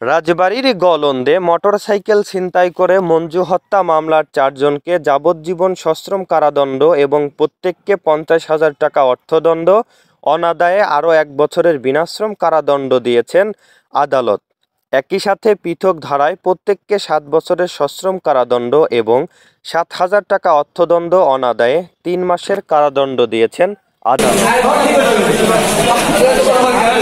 রাজবাড়ীর গলন্দে motorcycle ছিনতাই করে মঞ্জু হত্যা মামলার 4 জনকে যাবজ্জীবন সশ্রম কারাদণ্ড এবং প্রত্যেককে 50,000 টাকা অর্থদণ্ড, অনাদায়ে আরও 1 বছরের বিনাশ্রম কারাদণ্ড দিয়েছেন আদালত। একই সাথে পৃথক ধারায় প্রত্যেককে 7 বছরের সশ্রম কারাদণ্ড এবং 7,000 টাকা অর্থদণ্ড, অনাদায়ে 3 মাসের কারাদণ্ড দিয়েছেন আদালত।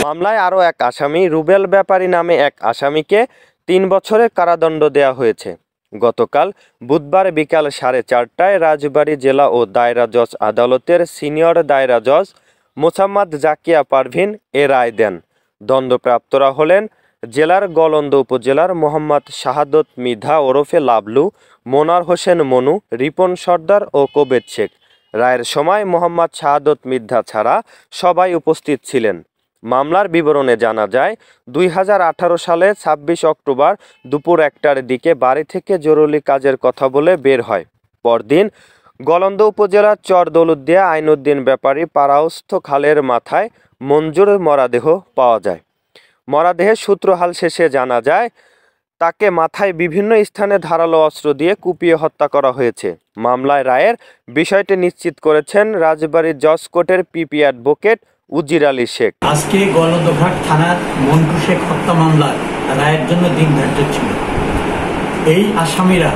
মামলায় আরও এক আসামি রুবেল ব্যাপারী নামে এক আসামিকে 3 বছরের কারাদণ্ড দেওয়া হয়েছে। গতকাল বুধবার বিকাল 4:30টায় রাজবাড়ী জেলা ও দায়রা জজ আদালতের সিনিয়র দায়রা জজ মোসাম্মদ জাকিয়া পারভিন এ রায় দেন। দণ্ডপ্রাপ্তরা হলেন জেলার গলন্দ উপজেলার মোহাম্মদ শাহাদত মৃধা ওরফে লাবলু, মোনার হোসেন মনু, রিপন সর্দার ও কবেদ শেখ। রায়ের সময় মোহাম্মদ শাহাদত মৃধা ছাড়া সবাই উপস্থিত ছিলেন। মামলার বিবরণে জানা যায়, 2018 সালে 26 অক্টোবর দুপুর 1টার দিকে বাড়ি থেকে জরুরি কাজের কথা বলে বের হয়। পরদিন গলন্দ উপজেলার চর দৌলতদিয়া আইনউদ্দিন ব্যাপারী পাড়াস্থ খালের মাথায় মঞ্জুর মরাদেহ পাওয়া যায়। মরাদেহের সূত্রহাল শেষে জানা যায়, তাকে মাথায় বিভিন্ন স্থানে ধারালো অস্ত্র দিয়ে কুপিয়ে হত্যা করা হয়েছে। মামলায় রায়ের বিষয়টি নিশ্চিত করেছেন রাজবাড়ী জজ কোর্টের পিপি অ্যাডভোকেট উজির আলী শেখ। আজকে গলন্দঘাট থানার মন্টু শেখ হত্যা মামলার রায়ের জন্য দিন ধার্য ছিল। এই আসামিরা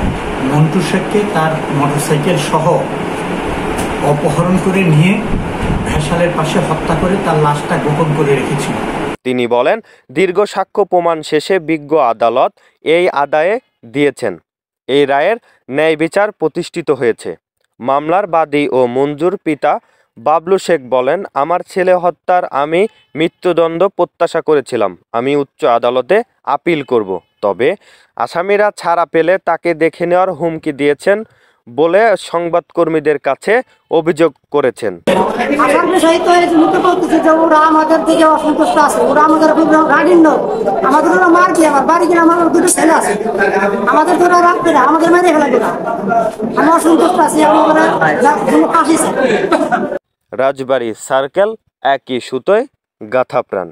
মন্টু শেখকে তার মোটরসাইকেল সহ অপহরণ করে নিয়ে ভেসালের পাশে হত্যা করে তার লাশটা গোপন করে রেখেছিল। তিনি বলেন, দীর্ঘ সাক্ষ্য প্রমাণ শেষে বিজ্ঞ আদালত এই আদায়ে দিয়েছেন। এই রায়ের ন্যায় বিচার প্রতিষ্ঠিত হয়েছে। মামলার বাদী ও মঞ্জুর পিতা বাবলু শেখ বলেন, আমার ছেলে হত্যার আমি মৃত্যুদণ্ড প্রত্যাশা করেছিলাম। আমি উচ্চ আদালতে আপিল করব। তবে আসামিরা ছাড়া পেলে তাকে দেখে নেওয়ার হুমকি দিয়েছেন বলে সংবাদকর্মীদের কাছে অভিযোগ করেছেন। ওরা আমাদের দিকে অসন্তুষ্ট আছে, ওরা আমাদের আমাদের ওরা মার দিয়ে আমার বাড়ি গিয়ে আমার দুটো ছেলে আছে, আমাদের তো ওরা রাখবে না, আমাদের মেরে ফেলাবে না। আমি অসন্তুষ্ট আছি। রাজবাড়ী সার্কেল, একই সুতোয় গাথা প্রাণ।